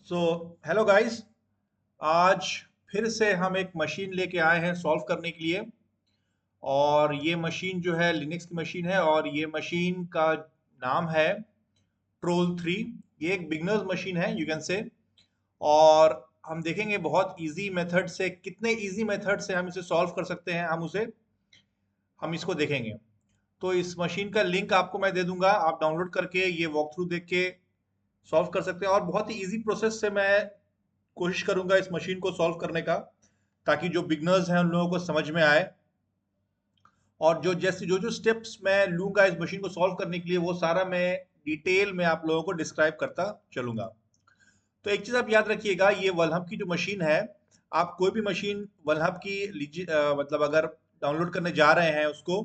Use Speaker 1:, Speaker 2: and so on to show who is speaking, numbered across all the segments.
Speaker 1: So hello guys. आज फिर से हम एक मशीन लेके आए हैं सॉल्व करने के लिए। और ये मशीन जो है लिनक्स की मशीन है और ये मशीन का नाम है ट्रोल 3। ये एक बिगनर्स मशीन है यू कैन से। और हम देखेंगे बहुत इजी मेथड से, कितने इजी मेथड से हम इसे सॉल्व कर सकते हैं, हम इसको देखेंगे। तो इस मशीन का लिंक आपको मैं दे दूंगा, आप डाउनलोड करके ये वॉक थ्रू देख के सॉल्व कर सकते हैं। और बहुत ही इजी प्रोसेस से मैं कोशिश करूंगा इस मशीन को सॉल्व करने का, ताकि जो बिगनर्स हैं उन लोगों को समझ में आए। और जो जो स्टेप्स मैं लूंगा इस मशीन को सॉल्व करने के लिए, वो सारा मैं डिटेल में आप लोगों को डिस्क्राइब करता चलूंगा। तो एक चीज आप याद रखिएगा, ये वलहब की जो मशीन है, आप कोई भी मशीन वलहब की लीजिए, मतलब अगर डाउनलोड करने जा रहे हैं उसको,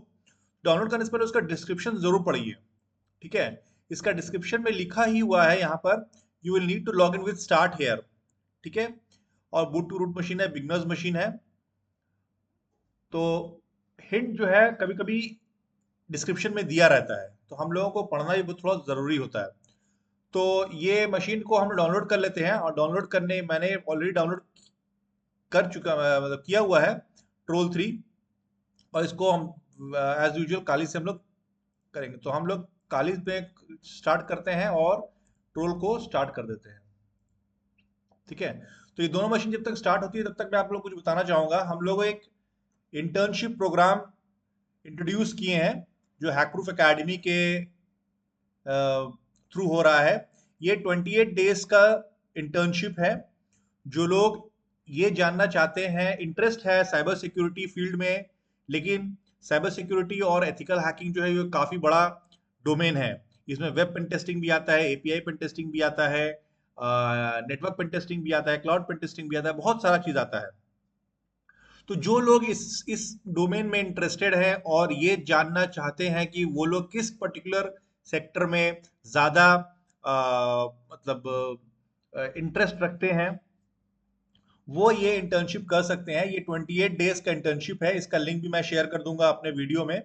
Speaker 1: डाउनलोड करने से पहले उसका डिस्क्रिप्शन जरूर पढ़िए। ठीक है। इसका डिस्क्रिप्शन में लिखा ही हुआ है यहाँ पर, you will need to log in with start here. ठीक है। और बूट टू रूट मशीन है, बिगनर्स मशीन है। तो हिंट जो है कभी कभी डिस्क्रिप्शन में दिया रहता है, तो हम लोगों को पढ़ना भी थोड़ा ज़रूरी होता है। तो ये मशीन को हम डाउनलोड कर लेते हैं, और डाउनलोड करने मैंने ऑलरेडी डाउनलोड कर चुका, मतलब किया हुआ है ट्रोल 3। और इसको हम एज यूजुअल काली से हम लोग करेंगे। तो हम लोग काली पे स्टार्ट करते हैं और ट्रोल को स्टार्ट कर देते हैं। ठीक है। तो ये दोनों मशीन जब तक स्टार्ट होती है तब तक मैं आप लोग को कुछ बताना चाहूंगा। हम लोग एक इंटर्नशिप प्रोग्राम इंट्रोड्यूस किए हैं, जो हैकप्रूफ एकेडमी के थ्रू हो रहा है। ये 28 डेज का इंटर्नशिप है। जो लोग ये जानना चाहते हैं, इंटरेस्ट है साइबर सिक्योरिटी फील्ड में, लेकिन साइबर सिक्योरिटी और एथिकल हैकिंग जो है ये काफ़ी बड़ा डोमेन है। इसमें वेब पेन टेस्टिंग भी आता है, एपीआई पेन टेस्टिंग भी आता है, नेटवर्क पेन टेस्टिंग भी आता है, क्लाउड पेन टेस्टिंग भी आता है, बहुत सारा चीज़ आता है। तो जो लोग इस डोमेन में इंटरेस्टेड हैं और ये जानना चाहते हैं कि वो लोग किस पर्टिकुलर सेक्टर में ज़्यादा मतलब इंटरेस्ट रखते हैं, वो ये इंटर्नशिप कर सकते हैं। ये 28 डेज का इंटर्नशिप है, इसका लिंक भी मैं शेयर कर दूंगा अपने वीडियो में।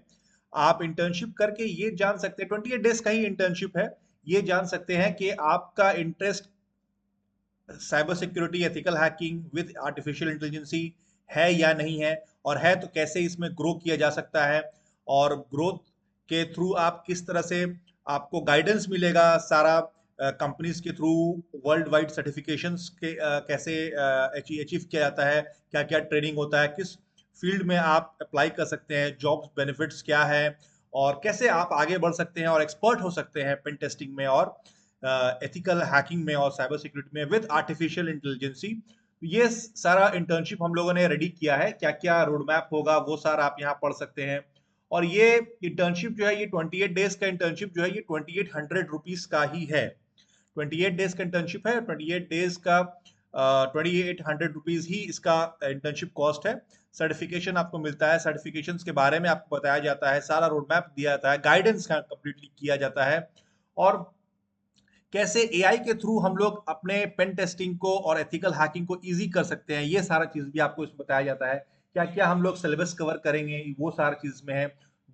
Speaker 1: आप इंटर्नशिप करके ये जान सकते हैं, 28 डेज का ही इंटर्नशिप है, ये जान सकते हैं कि आपका interest cyber security, ethical hacking with artificial intelligence है या नहीं है, और है तो कैसे इसमें ग्रो किया जा सकता है। और ग्रोथ के थ्रू आप किस तरह से, आपको गाइडेंस मिलेगा सारा कंपनीज के थ्रू, वर्ल्ड वाइड सर्टिफिकेशंस के कैसे अचीव किया जाता है, क्या क्या ट्रेनिंग होता है, किस फील्ड में आप अप्लाई कर सकते हैं, जॉब्स बेनिफिट्स क्या है, और कैसे आप आगे बढ़ सकते हैं और एक्सपर्ट हो सकते हैं पेन टेस्टिंग में और एथिकल हैकिंग में और साइबर सिक्योरिटी में विद आर्टिफिशियल इंटेलिजेंसी। ये सारा इंटर्नशिप हम लोगों ने रेडी किया है, क्या क्या रोड मैप होगा वो सारा आप यहाँ पढ़ सकते हैं। और ये इंटर्नशिप जो है, ये 28 डेज का इंटर्नशिप जो है, ये 2800 रुपीज का ही है। 28 डेज का इंटर्नशिप है, 28 डेज का 2800 रुपीज ही इसका इंटर्नशिप कॉस्ट है। सर्टिफिकेशन आपको मिलता है, सर्टिफिकेशन के बारे में आपको बताया जाता है, सारा रोड मैप दिया जाता है, गाइडेंस कंप्लीटली किया जाता है। और कैसे एआई के थ्रू हम लोग अपने पेन टेस्टिंग को और एथिकल हैकिंग को इजी कर सकते हैं, ये सारा चीज भी आपको इसमें बताया जाता है। क्या क्या हम लोग सिलेबस कवर करेंगे, वो सारा चीज में है।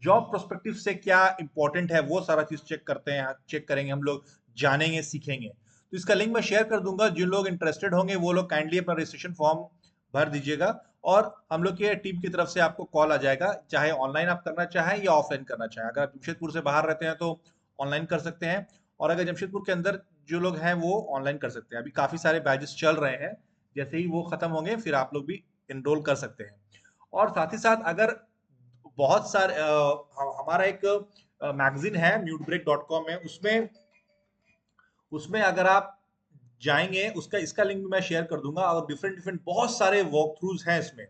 Speaker 1: जॉब प्रोस्पेक्टिव से क्या इंपॉर्टेंट है, वो सारा चीज चेक करते हैं, चेक करेंगे हम लोग, जानेंगे, सीखेंगे। तो इसका लिंक मैं शेयर कर दूंगा, जिन लोग इंटरेस्टेड होंगे वो लोग काइंडली अपना रजिस्ट्रेशन फॉर्म भर दीजिएगा। और हम लोग की टीम की तरफ से आपको कॉल आ जाएगा, चाहे ऑनलाइन आप करना चाहें या ऑफलाइन करना चाहें। अगर आप जमशेदपुर से बाहर रहते हैं तो ऑनलाइन कर सकते हैं, और अगर जमशेदपुर के अंदर जो लोग हैं वो ऑनलाइन कर सकते हैं। अभी काफ़ी सारे बैचेस चल रहे हैं, जैसे ही वो ख़त्म होंगे फिर आप लोग भी इनरोल कर सकते हैं। और साथ ही साथ अगर बहुत सारे हमारा एक मैगजीन है mutebreak.com में, उसमें उसमें अगर आप जाएंगे, उसका इसका लिंक भी मैं शेयर कर दूंगा। और डिफरेंट डिफरेंट बहुत सारे वॉक थ्रूज हैं इसमें,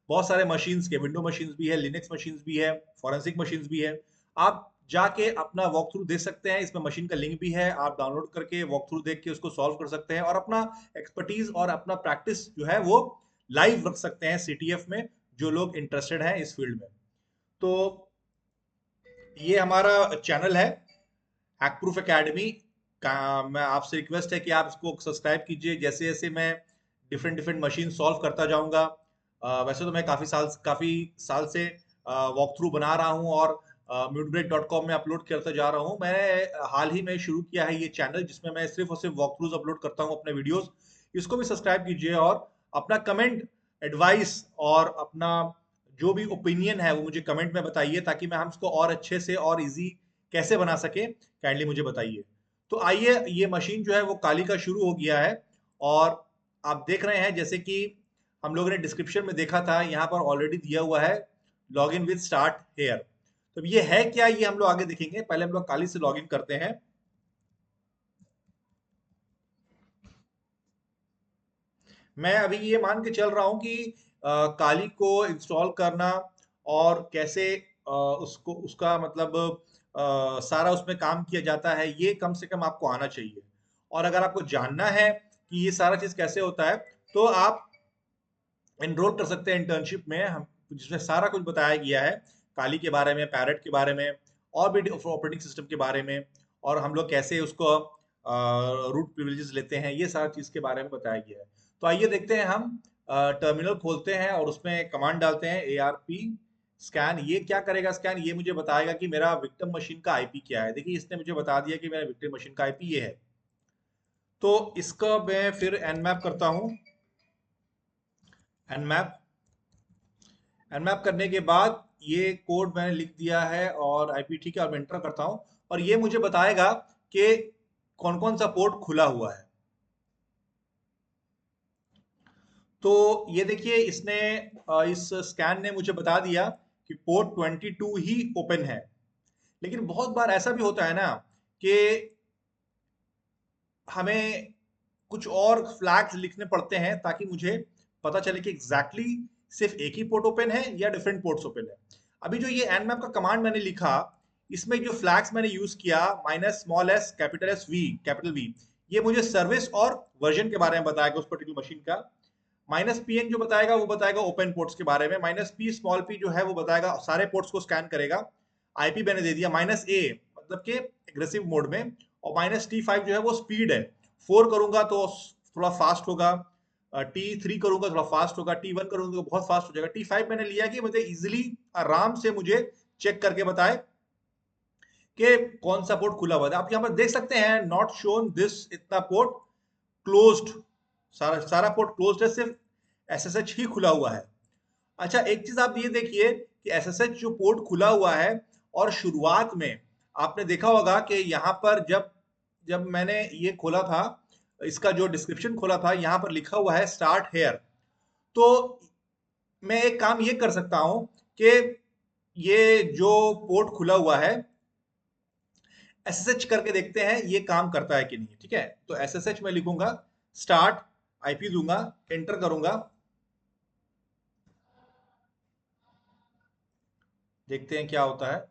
Speaker 1: बहुत सारे मशीन्स के, विंडो मशीन्स भी है, लिनक्स मशीन्स भी है, फॉरेंसिक मशीन्स भी है। आप जाके अपना वॉक थ्रू देख सकते हैं, इसमें मशीन का लिंक भी है, आप डाउनलोड करके वॉक थ्रू देख के उसको सॉल्व कर सकते हैं और अपना एक्सपर्टीज और अपना प्रैक्टिस जो है वो लाइव रख सकते हैं सीटीएफ में, जो लोग इंटरेस्टेड हैं इस फील्ड में। तो ये हमारा चैनल है हैक प्रूफ एकेडमी का। मैं आपसे रिक्वेस्ट है कि आप इसको सब्सक्राइब कीजिए, जैसे जैसे मैं डिफरेंट डिफरेंट मशीन सॉल्व करता जाऊंगा। वैसे तो मैं काफ़ी साल से वॉक थ्रू बना रहा हूँ, और mutebreak.com में अपलोड करता जा रहा हूँ। मैंने हाल ही में शुरू किया है ये चैनल, जिसमें मैं सिर्फ और सिर्फ वॉक थ्रूज अपलोड करता हूँ अपने वीडियोस। इसको भी सब्सक्राइब कीजिए और अपना कमेंट, एडवाइस और अपना जो भी ओपिनियन है वो मुझे कमेंट में बताइए, ताकि मैं हम इसको और अच्छे से और इजी कैसे बना सके, काइंडली मुझे बताइए। तो आइए, ये मशीन जो है वो काली का शुरू हो गया है, और आप देख रहे हैं जैसे कि हम लोगों ने डिस्क्रिप्शन में देखा था, यहाँ पर ऑलरेडी दिया हुआ है log in with start here. तो ये है क्या, ये हम लोग आगे देखेंगे। पहले हम लोग काली से लॉग इन करते हैं। मैं अभी ये मान के चल रहा हूँ कि काली को इंस्टॉल करना और कैसे उसको उसका मतलब सारा उसमें काम किया जाता है, ये कम से कम आपको आना चाहिए। और अगर आपको जानना है कि ये सारा चीज कैसे होता है, तो आप एनरोल कर सकते हैं इंटर्नशिप में, हम जिसमें सारा कुछ बताया गया है, काली के बारे में, पैरेट के बारे में, और भी ऑपरेटिंग सिस्टम के बारे में, और हम लोग कैसे उसको रूट प्रिविलेजेस लेते हैं, ये सारा चीज़ के बारे में बताया गया है। तो आइए देखते हैं, हम टर्मिनल खोलते हैं और उसमें कमांड डालते हैं ARP स्कैन। ये क्या करेगा स्कैन, ये मुझे बताएगा कि मेरा विक्टिम मशीन का IP क्या है। देखिए, इसने मुझे बता दिया कि मेरा विक्टिम मशीन का IP ये है। तो इसका मैं फिर एनमैप करता हूँ। एनमैप अनमैप करने के बाद ये कोड मैंने लिख दिया है और आईपी ठीक है, और मैं एंटर करता हूँ, और ये मुझे बताएगा कि कौन कौन सा पोर्ट खुला हुआ है। तो ये देखिए, इसने इस स्कैन ने मुझे बता दिया कि पोर्ट 22 ही ओपन है। लेकिन बहुत बार ऐसा भी होता है ना कि हमें कुछ और फ्लैग्स लिखने पड़ते हैं, ताकि मुझे पता चले कि एग्जैक्टली सिर्फ एक ही पोर्ट ओपन है या डिफरेंट पोर्ट्स ओपन है। अभी जो ये nmap का कमांड मैंने लिखा, इसमें जो फ्लैग्स मैंने यूज किया, -s capital S V capital V, ये मुझे सर्विस और वर्जन के बारे में बताएगा उस पर्टिकुलर मशीन का। -pn जो बताएगा वो बताएगा ओपन पोर्ट्स के बारे में। -p स्मॉल p जो है वो बताएगा सारे पोर्ट्स को स्कैन करेगा। आईपी मैंने दे दिया -a, मतलब के एग्रेसिव मोड में। और -t5 जो है वो स्पीड है। 4 करूंगा तो थोड़ा फास्ट होगा, T3 करूंगा थोड़ा फास्ट होगा, T1 करूंगा तो बहुत फास्ट हो जाएगा। T5 मैंने लिया कि मुझे इजिली, आराम से मुझे चेक करके बताए कि कौन सा पोर्ट खुला हुआ है। आप यहाँ पर देख सकते हैं, नॉट शोन दिस, इतना पोर्ट क्लोज्ड, सारा सारा पोर्ट क्लोज्ड है, सिर्फ SSH ही खुला हुआ है। अच्छा, एक चीज आप ये देखिए कि SSH जो पोर्ट खुला हुआ है, और शुरुआत में आपने देखा होगा कि यहाँ पर जब जब मैंने ये खोला था, इसका जो डिस्क्रिप्शन खोला था, यहाँ पर लिखा हुआ है स्टार्ट हेयर। तो मैं एक काम ये कर सकता हूँ कि ये जो पोर्ट खुला हुआ है, SSH करके देखते हैं ये काम करता है कि नहीं। ठीक है, तो SSH में लिखूंगा, स्टार्ट, IP दूंगा, एंटर करूंगा, देखते हैं क्या होता है।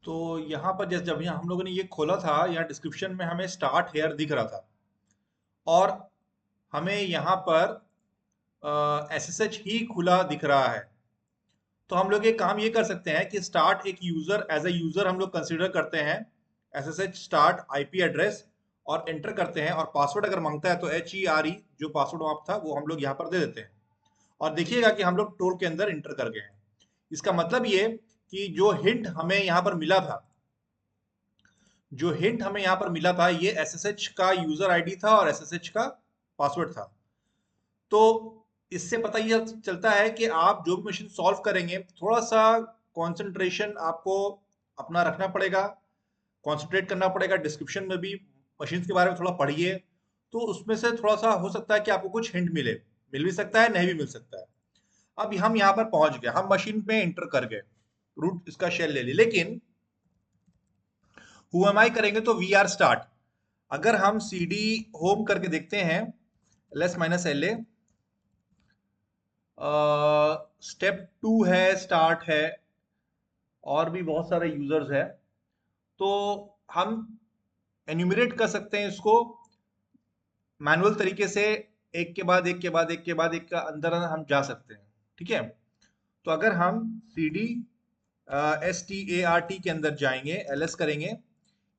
Speaker 1: तो यहाँ पर जैसे जब यहाँ हम लोगों ने ये खोला था, यहाँ डिस्क्रिप्शन में हमें स्टार्ट हेयर दिख रहा था, और हमें यहाँ पर SSH ही खुला दिख रहा है। तो हम लोग एक काम ये कर सकते हैं कि स्टार्ट एक यूजर, एज ए यूजर हम लोग कंसिडर करते हैं SSH स्टार्ट IP एड्रेस, और एंटर करते हैं, और पासवर्ड अगर मांगता है तो HERE जो पासवर्ड वहां था वो हम लोग यहाँ पर दे देते हैं। और देखिएगा कि हम लोग टोल के अंदर इंटर कर गए हैं। इसका मतलब ये कि जो हिंट हमें यहाँ पर मिला था, जो हिंट हमें यहाँ पर मिला था, ये SSH का यूजर आईडी था और SSH का पासवर्ड था। तो इससे पता ये चलता है कि आप जो भी मशीन सॉल्व करेंगे, थोड़ा सा कंसंट्रेशन आपको अपना रखना पड़ेगा, कंसंट्रेट करना पड़ेगा। डिस्क्रिप्शन में भी मशीन के बारे में थोड़ा पढ़िए, तो उसमें से थोड़ा सा हो सकता है कि आपको कुछ हिंट मिले, मिल भी सकता है, नहीं भी मिल सकता है। अब हम यहाँ पर पहुंच गए, हम मशीन पे एंटर कर गए, रूट इसका शेल ले ली, लेकिन हु एम आई करेंगे तो वी आर स्टार्ट। अगर हम CD होम करके देखते हैं, ls-la, स्टेप 2 है, स्टार्ट है, और भी बहुत सारे यूजर्स है। तो हम एन्यूमरेट कर सकते हैं इसको मैनुअल तरीके से, एक के बाद एक के बाद एक के बाद एक का अंदर हम जा सकते हैं। ठीक है, तो अगर हम CD START के अंदर जाएंगे, LS करेंगे,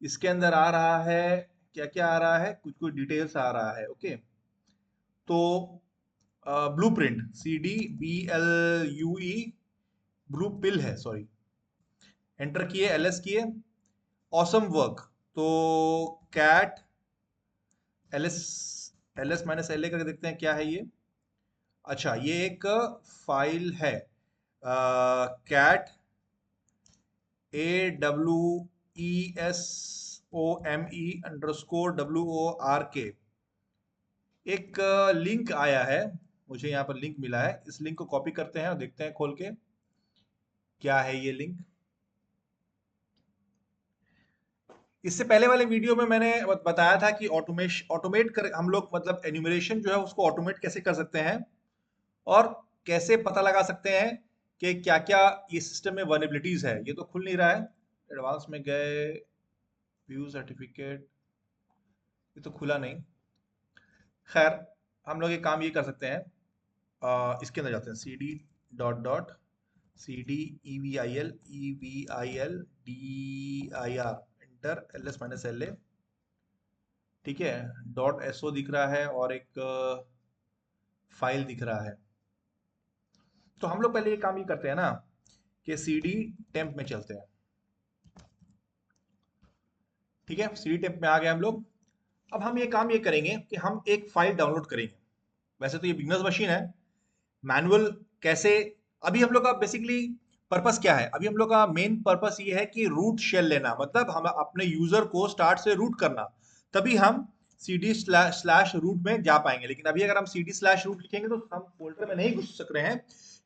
Speaker 1: इसके अंदर आ रहा है क्या क्या आ रहा है, कुछ कुछ डिटेल्स आ रहा है। ओके, तो ब्लूप्रिंट, CDBLUE, ब्लू पिल है, सॉरी, एंटर किए, LS किए, ऑसम वर्क, तो कैट LS, LS-LA करके देखते हैं क्या है ये। अच्छा, ये एक फाइल है, CAT AWESOME_WORK, एक लिंक आया है, मुझे यहाँ पर लिंक मिला है। इस लिंक को कॉपी करते हैं और देखते हैं खोल के क्या है ये लिंक। इससे पहले वाले वीडियो में मैंने बताया था कि ऑटोमेट कर हम लोग, मतलब एन्यूमरेशन जो है उसको ऑटोमेट कैसे कर सकते हैं और कैसे पता लगा सकते हैं कि क्या क्या ये सिस्टम में वर्नेबिलिटीज है। ये तो खुल नहीं रहा है, एडवांस में गए, व्यू सर्टिफिकेट, ये तो खुला नहीं। खैर, हम लोग एक काम ये कर सकते हैं, इसके अंदर जाते हैं, cd.evil एंटर, LS-LA, ठीक है, .so दिख रहा है और एक फाइल दिख रहा है। तो हम लोग पहले ये काम ये करते हैं ना कि CD टेम्प में चलते हैं, ठीक है, CD टेम्प में आ गए हम लोग। अब हम ये काम ये करेंगे कि हम एक फाइल डाउनलोड करेंगे। वैसे तो ये बिगनर्स मशीन है, मैनुअल कैसे, अभी हम लोग का बेसिकली पर्पस क्या है, अभी हम लोग का मेन पर्पस ये है कि रूट शेल लेना, मतलब हम अपने यूजर को स्टार्ट से रूट करना, तभी हम CD// रूट में जा पाएंगे। लेकिन अभी अगर हम CD/ रूट लिखेंगे तो हम फोल्डर में नहीं घुस सक रहे हैं,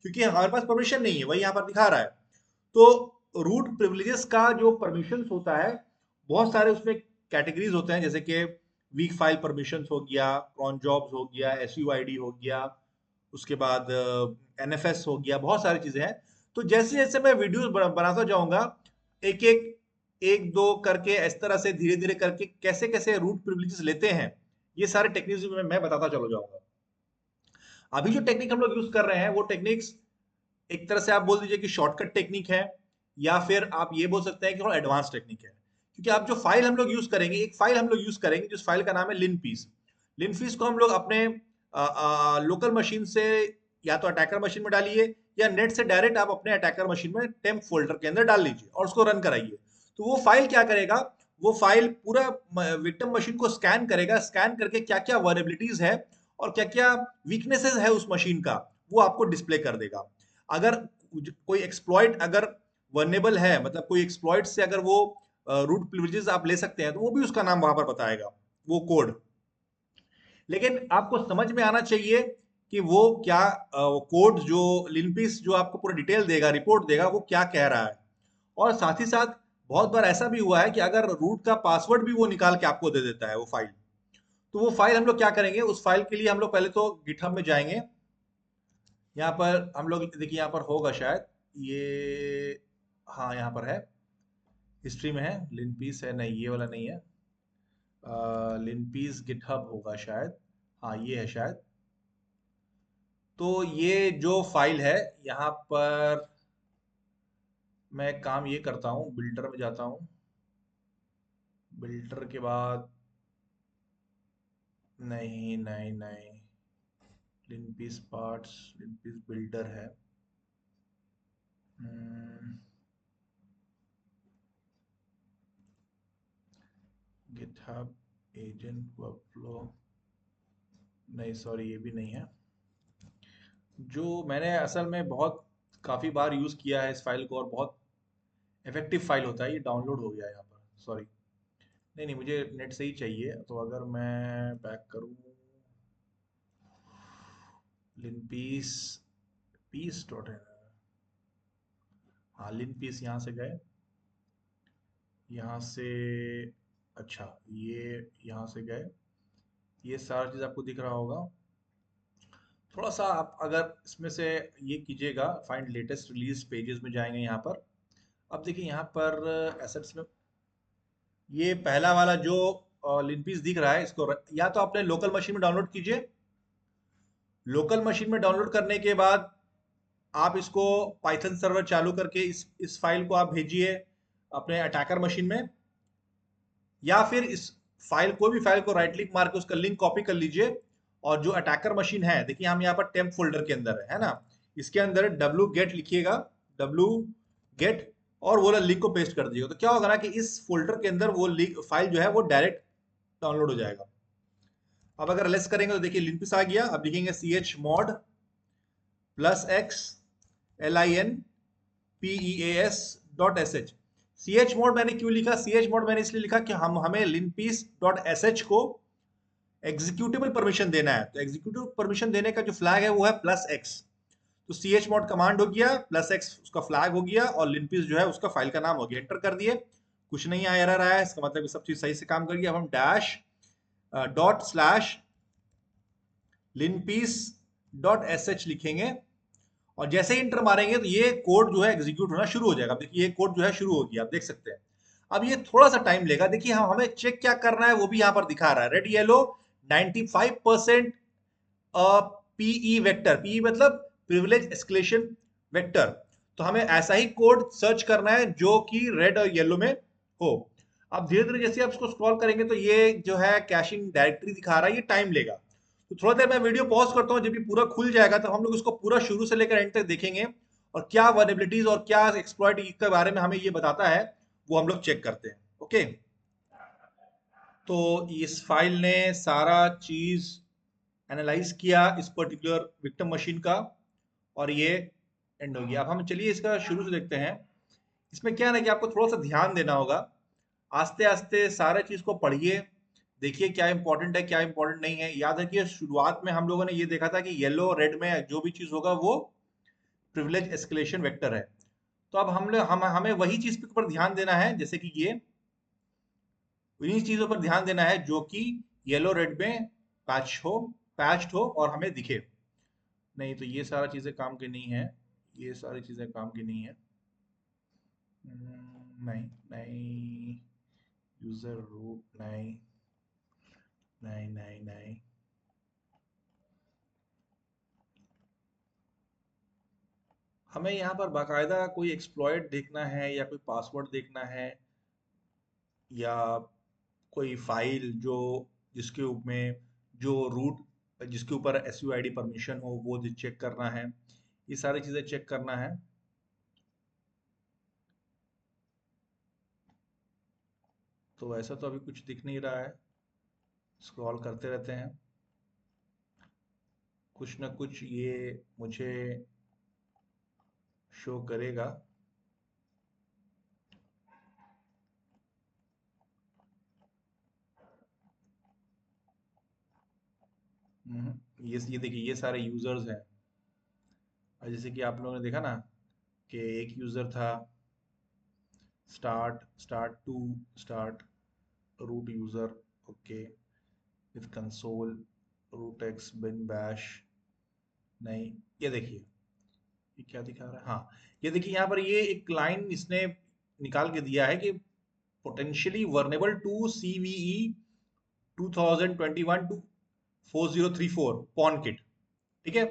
Speaker 1: क्योंकि हमारे पास परमिशन नहीं है, वही यहाँ पर दिखा रहा है। तो रूट प्रिविलेजेस का जो परमिशन होता है, बहुत सारे उसमें कैटेगरीज होते हैं, जैसे कि वीक फाइल परमिशन हो गया, क्रॉन जॉब्स हो गया, SUID हो गया, उसके बाद NFS हो गया, बहुत सारी चीजें हैं। तो जैसे जैसे मैं वीडियोस बनाता जाऊंगा, एक एक एक दो करके, इस तरह से धीरे धीरे करके कैसे कैसे रूट प्रिविलेजेस लेते हैं, ये सारे टेक्निक्स में मैं बताता चलो जाऊंगा। अभी जो टेक्निक हम लोग यूज कर रहे हैं वो टेक्निक्स एक तरह से आप बोल दीजिए कि शॉर्टकट टेक्निक है, या फिर आप ये बोल सकते हैं कि थोड़ा एडवांस टेक्निक है। क्योंकि आप जो फाइल हम लोग यूज करेंगे, एक फाइल हम लोग यूज करेंगे जिस फाइल का नाम है लिनपीस। लिनपीस को हम लोग अपने लोकल मशीन से, या तो अटैकर मशीन में डालिए, या नेट से डायरेक्ट आप अपने अटैकर मशीन में टेम्प फोल्डर के अंदर डाल लीजिए और उसको रन कराइए। तो वो फाइल क्या करेगा, वो फाइल पूरा विक्टिम मशीन को स्कैन करेगा, स्कैन करके क्या क्या वर्नेबिलिटीज है और क्या क्या वीकनेसेस है उस मशीन का, वो आपको डिस्प्ले कर देगा। अगर कोई एक्सप्लॉइट अगर वर्नेबल है, मतलब कोई एक्सप्लॉइट से अगर वो रूट प्रिविलेजेस आप ले सकते हैं, तो वो भी उसका नाम वहां पर बताएगा, वो कोड। लेकिन आपको समझ में आना चाहिए कि वो क्या कोड जो लिनपीस जो आपको पूरा डिटेल देगा, रिपोर्ट देगा, वो क्या कह रहा है। और साथ ही साथ बहुत बार ऐसा भी हुआ है कि अगर रूट का पासवर्ड भी वो निकाल के आपको दे देता है वो फाइल, तो वो फाइल हम लोग क्या करेंगे, उस फाइल के लिए हम लोग पहले तो गिटहब में जाएंगे। यहाँ पर हम लोग देखिए, यहाँ पर होगा शायद ये, हाँ यहाँ पर है, हिस्ट्री में है, लिनपीस है, नहीं ये वाला नहीं है, लिनपीस गिटहब होगा शायद, हाँ ये है शायद। तो ये जो फाइल है, यहाँ पर मैं काम ये करता हूँ, बिल्डर में जाता हूँ, बिल्डर के बाद, नहीं नहीं नहीं, लिनपीस पार्ट्स, लिनपीस बिल्डर है, गिटहब एजेंट वर्कफ्लो, नहीं सॉरी ये भी नहीं है। जो मैंने असल में बहुत काफ़ी बार यूज़ किया है इस फाइल को, और बहुत इफेक्टिव फाइल होता है, ये डाउनलोड हो गया है यहाँ पर, सॉरी। नहीं नहीं, मुझे नेट से ही चाहिए, तो अगर मैं बैक करूँ, लिनपीस पीस डॉट है, हाँ लिनपीस, यहाँ से गए, यहाँ से, अच्छा ये यहाँ से गए, ये सारा चीज़ आपको दिख रहा होगा। थोड़ा सा आप अगर इसमें से ये कीजिएगा, फाइंड लेटेस्ट रिलीज पेजेस में जाएंगे यहाँ पर। अब देखिए यहाँ पर एसेट्स में ये पहला वाला जो लिनपीस दिख रहा है, इसको या तो अपने लोकल मशीन में डाउनलोड कीजिए। लोकल मशीन में डाउनलोड करने के बाद आप इसको पाइथन सर्वर चालू करके इस फाइल को आप भेजिए अपने अटैकर मशीन में, या फिर इस फाइल, कोई भी फाइल को राइट क्लिक मार के उसका लिंक कॉपी कर लीजिए, और जो अटैकर मशीन है, देखिए हम यहाँ पर टेम्प फोल्डर के अंदर है ना, इसके अंदर डब्ल्यू गेट लिखिएगा, डब्ल्यू गेट, और वो लिंक को पेस्ट कर दीजिएगा। तो क्या होगा ना कि इस फोल्डर के अंदर वो लिंक फाइल जो है वो डायरेक्ट डाउनलोड हो जाएगा। अब अगर लेस करेंगे तो देखिए लिंक आ गया। अब लिखेंगे chmod +x linpeas.sh। chmod मैंने क्यों लिखा? chmod मैंने इसलिए लिखा कि हमें linpeas.sh को एग्जीक्यूटेबल परमिशन देना है। तो एग्जीक्यूटिव परमिशन देने का जो फ्लैग है वो है +x। तो chmod कमांड हो गया, +x उसका फ्लैग हो गया, और linpeas जो है उसका फाइल का नाम हो गया। एंटर कर दिए, कुछ नहीं आया, एरर आया, इसका मतलब सब चीज सही से काम कर गया। अब हम -linpeas.sh लिखेंगे, और जैसे ही इंटर मारेंगे तो ये कोड जो है एग्जीक्यूट होना शुरू हो जाएगा। देखिए ये कोड जो है शुरू हो गया, आप देख सकते हैं। अब ये थोड़ा सा टाइम लेगा। देखिए हमें चेक क्या करना है वो भी यहाँ पर दिखा रहा है, red yellow 95% PE vector, PE मतलब प्रिविलेज एस्केलेशन वेक्टर। तो हमें ऐसा ही कोड सर्च करना है जो कि रेड और येलो में हो। अब धीरे धीरे जैसे आप इसको स्क्रॉल करेंगे तो ये जो है कैशिंग डायरेक्टरी दिखा रहा है, ये टाइम लेगा। तो थोड़ा देर मैं वीडियो पॉज करता हूँ, जब ये पूरा खुल जाएगा तो हम लोग इसको पूरा शुरू से लेकर एंड तक देखेंगे, और क्या वर्नेबिलिटीज और क्या एक्सप्लॉइट के बारे में हमें ये बताता है वो हम लोग चेक करते हैं। ओके, तो इस फाइल ने सारा चीज एनालाइज किया इस पर्टिकुलर विक्टिम मशीन का, और ये एंड हो गया। अब हम चलिए इसका शुरू से देखते हैं। इसमें क्या है ना कि आपको थोड़ा सा ध्यान देना होगा, आस्ते आस्ते सारे चीज को पढ़िए, देखिए क्या इंपॉर्टेंट है क्या इंपॉर्टेंट नहीं है। याद रखिए शुरुआत में हम लोगों ने ये देखा था कि येलो रेड में जो भी चीज होगा वो प्रिविलेज एस्केलेशन वेक्टर है। तो अब हमें वही चीज के ऊपर ध्यान देना है, जैसे कि ये उन्हीं चीजों पर ध्यान देना है जो कि येलो रेड में पैच्ड हो और हमें दिखे। नहीं तो ये सारा चीजें काम की नहीं है, ये सारी चीजें काम की नहीं है। नहीं नहीं, यूजर रूट नहीं, नहीं नहीं नहीं, हमें यहाँ पर बाकायदा कोई एक्सप्लॉइट देखना है या कोई पासवर्ड देखना है, या कोई फाइल जो जिसके ऊपर में जो रूट जिसके ऊपर SUID परमिशन हो वो चेक करना है, ये सारी चीज़ें चेक करना है। तो ऐसा तो अभी कुछ दिख नहीं रहा है, स्क्रॉल करते रहते हैं, कुछ ना कुछ ये मुझे शो करेगा। ये देखिए ये सारे यूजर्स हैं, और जैसे कि आप लोगों ने देखा ना कि एक यूजर था start root user, okay, with console root x bin bash. नहीं, ये देखिए ये क्या दिखा रहा है, हाँ ये देखिए यहाँ पर ये एक लाइन इसने निकाल के दिया है कि potentially vulnerable to CVE 2021 to 4034 PwnKit. ठीक है,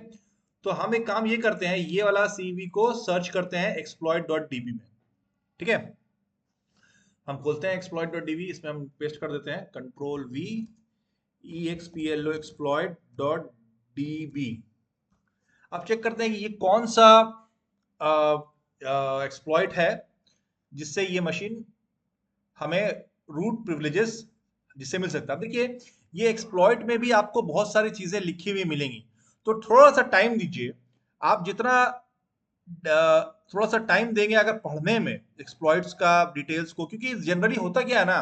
Speaker 1: तो हम एक काम ये करते हैं, ये वाला CV को सर्च करते हैं exploit.db में। ठीक है, हम खोलते हैं exploit.db, इसमें हम पेस्ट कर देते हैं Ctrl+V explo exploit.db। अब चेक करते हैं कि ये कौन सा एक्सप्लॉइट है जिससे ये मशीन हमें रूट प्रिविलेजेस जिससे मिल सकता है। देखिए ये एक्सप्लॉइट में भी आपको बहुत सारी चीजें लिखी हुई मिलेंगी, तो थोड़ा सा टाइम दीजिए। आप जितना थोड़ा सा टाइम देंगे अगर पढ़ने में एक्सप्लॉइट्स का डिटेल्स को, क्योंकि जनरली होता क्या है ना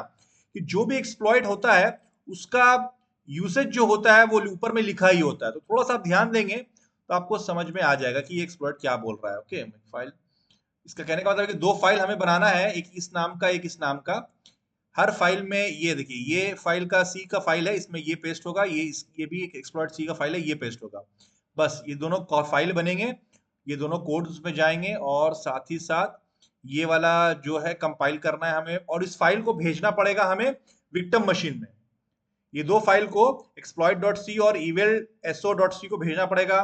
Speaker 1: कि जो भी एक्सप्लॉइट होता है उसका यूसेज जो होता है वो ऊपर में लिखा ही होता है। तो थोड़ा सा आप ध्यान देंगे तो आपको समझ में आ जाएगा कि ये एक्सप्लॉइट क्या बोल रहा है। ओके, फाइल, इसका कहने का मतलब है कि दो फाइल हमें बनाना है, एक इस नाम का एक इस नाम का। हर फाइल में ये देखिए ये फाइल का सी का फाइल है, इसमें ये पेस्ट होगा, ये भी एक एक्सप्लॉइट सी का फाइल है, ये पेस्ट होगा। बस ये दोनों फाइल बनेंगे, ये दोनों कोड उसमें जाएंगे, और साथ ही साथ ये वाला जो है कंपाइल करना है हमें, और इस फाइल को भेजना पड़ेगा हमें विक्टिम मशीन में। ये दो फाइल को exploit.c और evilso.c को भेजना पड़ेगा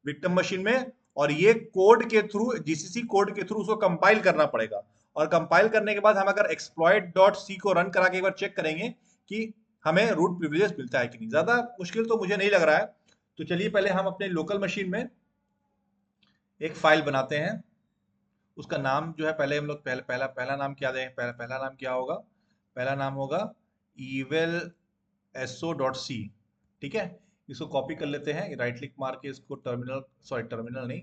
Speaker 1: विक्टिम मशीन में, और ये कोड के थ्रू जीसीसी कोड के थ्रू उसको कंपाइल करना पड़ेगा। और कंपाइल करने के बाद हम अगर exploit.c को रन करा के एक बार चेक करेंगे कि हमें रूट प्रिविलेज मिलता है कि नहीं। ज्यादा मुश्किल तो मुझे नहीं लग रहा है। तो चलिए पहले हम अपने लोकल मशीन में एक फाइल बनाते हैं। उसका नाम जो है, पहले हम लोग पहला नाम क्या दें, पहला नाम क्या होगा? पहला नाम होगा eval so.c। ठीक है, इसको कॉपी कर लेते हैं, राइट क्लिक मार के इसको टर्मिनल नहीं,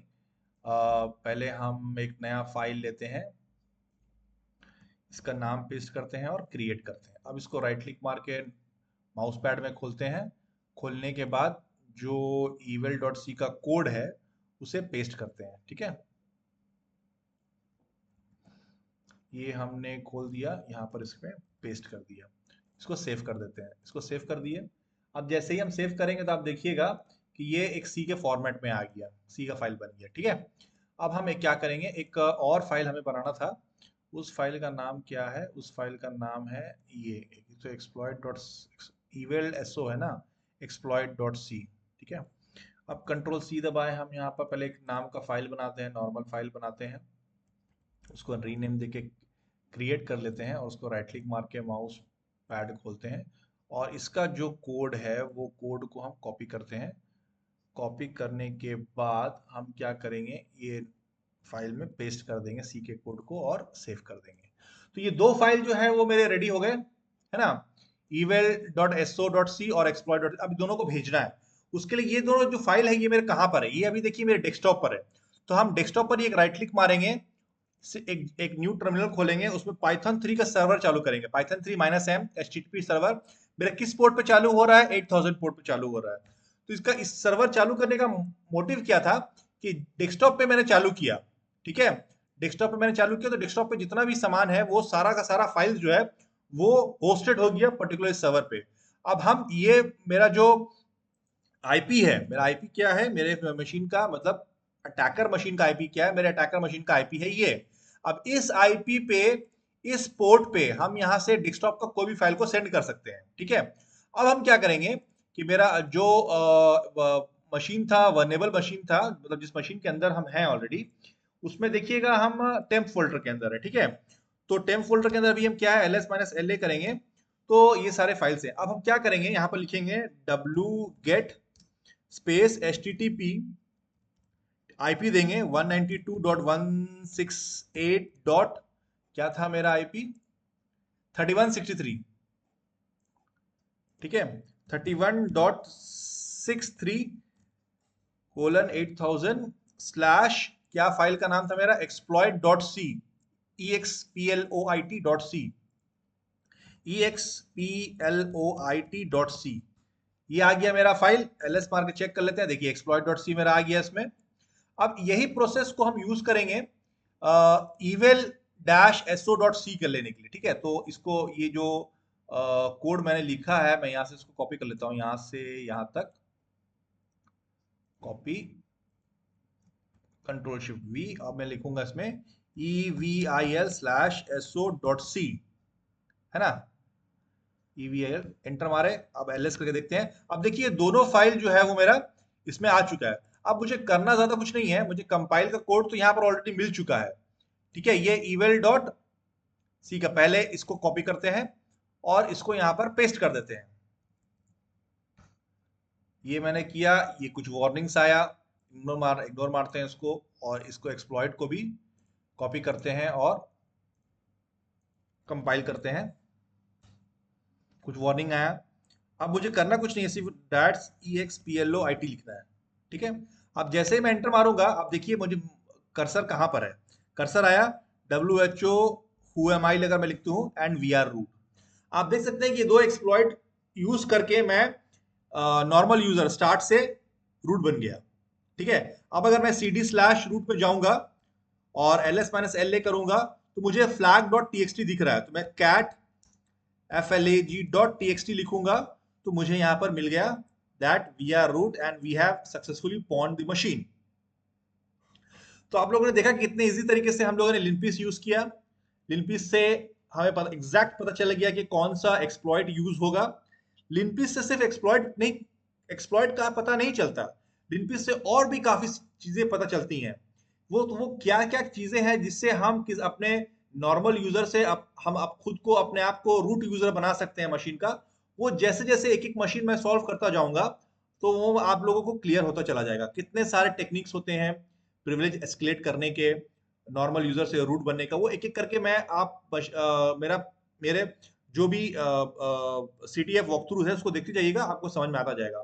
Speaker 1: पहले हम एक नया फाइल लेते हैं, इसका नाम पेस्ट करते हैं और क्रिएट करते हैं। अब इसको राइट क्लिक मार के माउस पैड में खोलते हैं। खोलने के बाद जो eval.c का कोड है उसे पेस्ट करते हैं। ठीक है, ये हमने खोल दिया, यहाँ पर इसमें पेस्ट कर दिया। इसको सेव कर देते हैं, इसको सेव कर दिए। अब जैसे ही हम सेव करेंगे तो आप देखिएगा कि ये एक सी के फॉर्मेट में आ गया, सी का फाइल बन गया। ठीक है, अब हम एक क्या करेंगे, एक और फाइल हमें बनाना था। उस फाइल का नाम क्या है? उस फाइल का नाम है ये, तो एक्सप्लॉइट डॉट eval so है ना, एक्सप्लॉइट डॉट सी। ठीक है, अब कंट्रोल सी दबाएं, हम यहाँ पर पहले एक नाम का फाइल बनाते हैं, नॉर्मल फाइल बनाते हैं, उसको रीनेम देके क्रिएट कर लेते हैं और उसको राइट क्लिक मार के माउस पैड खोलते हैं और इसका जो कोड है वो कोड को हम कॉपी करते हैं। कॉपी करने के बाद हम क्या करेंगे, ये फाइल में पेस्ट कर देंगे सी के कोड को और सेव कर देंगे। तो ये दो फाइल जो है वो मेरे रेडी हो गए, है ना, eval.so.c और exploit. अब दोनों को भेजना है, उसके लिए ये दोनों जो फाइल है ये मेरे कहाँ पर है? ये अभी देखिए मेरे डेस्कटॉप पर है। तो हम डेस्कटॉप पर एक राइट क्लिक मारेंगे, एक न्यू टर्मिनल खोलेंगे, उसमें पाइथन 3 का सर्वर चालू करेंगे, पाइथन 3 -m HTTP सर्वर। मेरा किस पोर्ट पे चालू हो रहा है? 8000 पोर्ट पे चालू हो रहा है। तो इसका इस सर्वर चालू करने का मोटिव क्या था कि डेस्कटॉप पे मैंने चालू किया। ठीक है, डेस्कटॉप पे मैंने चालू किया तो डेस्कटॉप पे जितना भी सामान है वो सारा का सारा फाइल जो है वो होस्टेड हो गया पर्टिकुलर सर्वर पे। अब हम ये मेरा जो आईपी है, मेरा आईपी क्या है मेरे मशीन का, मतलब अटैकर मशीन का आईपी क्या है? मेरे अटैकर मशीन का आईपी है ये। अब इस आईपी पे, इस पोर्ट पे हम यहाँ से डेस्कटॉप का कोई भी फाइल को सेंड कर सकते हैं। ठीक है, अब हम क्या करेंगे कि मेरा जो मशीन था, वर्नेबल मशीन था, मतलब जिस मशीन के अंदर हम हैं ऑलरेडी, उसमें देखिएगा हम टेम्प फोल्डर के अंदर है। ठीक है, तो टेम्प फोल्डर के अंदर भी हम क्या है, ls-la करेंगे तो ये सारे फाइल्स हैं। अब हम क्या करेंगे, यहाँ पर लिखेंगे wget स्पेस http, आईपी देंगे 192.168 डॉट, क्या था मेरा आईपी? 3163। ठीक है, 31.63:8000 स्लैश, क्या फाइल का नाम था मेरा? exploit.c, exploit.c, exploit.c। ये आ गया मेरा फाइल, ls मार के चेक कर लेते हैं, देखिए exploit.c मेरा आ गया इसमें। अब यही प्रोसेस को हम यूज करेंगे eval-so.c कर लेने के लिए। ठीक है, तो इसको ये जो कोड मैंने लिखा है, मैं यहाँ से इसको कॉपी कर लेता हूँ, यहाँ से यहाँ तक कॉपी, कंट्रोल शिफ्ट वी। अब मैं लिखूंगा इसमें evil/so.c, है ना, evil, एंटर मारे। अब ls करके देखते हैं। अब देखिए दोनों फाइल जो है वो मेरा इसमें आ चुका है। अब मुझे करना ज्यादा कुछ नहीं है, मुझे कंपाइल का कोड तो यहाँ पर ऑलरेडी मिल चुका है। ठीक है, ये eval.c का, पहले इसको कॉपी करते हैं और इसको यहाँ पर पेस्ट कर देते हैं। ये मैंने किया, ये कुछ वार्निंग्स आया, इग्नोर मारते हैं इसको, और इसको एक्सप्लॉइट को भी कॉपी करते हैं और कंपाइल करते हैं। कुछ वार्निंग आया। अब मुझे करना कुछ नहीं है, सिर्फ डैट्स exploit लिखना है। ठीक है, अब जैसे ही मैं एंटर मारूंगा, अब देखिए मुझे कर्सर कहाँ पर है, कर्सर आया who who am I लेकर मैं लिखती हूँ एंड वी आर रूट। आप देख सकते हैं कि दो एक्सप्लॉइट यूज करके मैं नॉर्मल यूजर स्टार्ट से रूट बन गया। ठीक है, अब अगर मैं cd/root में जाऊंगा और ls-la करूंगा तो मुझे flag.txt दिख रहा है, तो मैं cat flag.txt लिखूंगा तो मुझे यहां पर मिल गया that we are root and we have successfully pawned the machine। तो आप लोगों ने देखा कि कितने इजी तरीके से हम लोगों ने लिनपीस यूज किया। लिनपीस से हमें एग्जैक्ट पता चल गया कि कौन सा एक्सप्लॉइट यूज होगा। लिनपीस से सिर्फ एक्सप्लॉइट का पता नहीं चलता, लिनपीस से और भी काफी चीजें पता चलती हैं। वो क्या क्या चीजें हैं जिससे हम अपने नॉर्मल यूजर से हम खुद को, अपने आप को रूट यूजर बना सकते हैं मशीन का, वो जैसे जैसे एक एक मशीन मैं सॉल्व करता जाऊंगा तो वो आप लोगों को क्लियर होता चला जाएगा। कितने सारे टेक्निक्स होते हैं प्रिविलेज एस्केलेट करने के, नॉर्मल यूजर से रूट बनने का, वो एक एक करके मैं मेरा मेरे जो भी CTF वॉक थ्रू है उसको देखते जाइएगा, आपको समझ में आता जाएगा।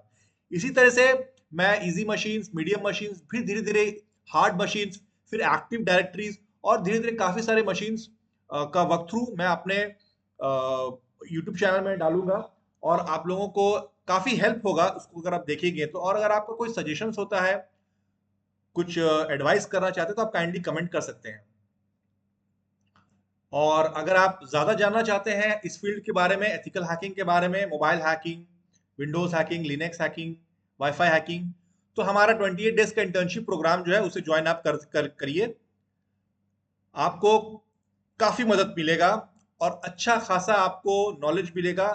Speaker 1: इसी तरह से मैं इजी मशीन्स, मीडियम मशीन्स, फिर धीरे धीरे हार्ड मशीन्स, फिर एक्टिव डायरेक्टरीज, और धीरे धीरे काफी सारे मशीन्स का वॉक थ्रू मैं अपने यूट्यूब चैनल में डालूंगा, और आप लोगों को काफी हेल्प होगा उसको अगर आप देखेंगे तो। और अगर आपका कोई सजेशंस होता है, कुछ एडवाइस करना चाहते हैं, तो आप काइंडली कमेंट कर सकते हैं। और अगर आप ज़्यादा जानना चाहते हैं इस फील्ड के बारे में, एथिकल हैकिंग के बारे में, mobile hacking, Windows hacking, Linux hacking, wifi hacking, तो हमारा 28 डेज का इंटर्नशिप प्रोग्राम जो है उसे ज्वाइन आप करिए। आपको काफ़ी मदद मिलेगा और अच्छा खासा आपको नॉलेज मिलेगा।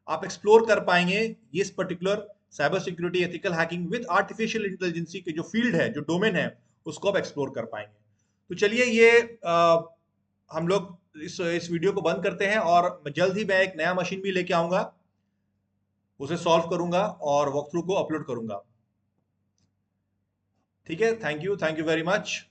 Speaker 1: आप एक्सप्लोर कर पाएंगे ये इस particular cyber security, ethical hacking with artificial intelligence के जो फील्ड है, जो डोमेन है, उसको आप एक्सप्लोर कर पाएंगे। तो चलिए ये हम लोग इस वीडियो को बंद करते हैं, और जल्द ही मैं एक नया मशीन भी लेके आऊंगा, उसे सॉल्व करूंगा और वॉक थ्रू को अपलोड करूंगा। ठीक है, थैंक यू वेरी मच।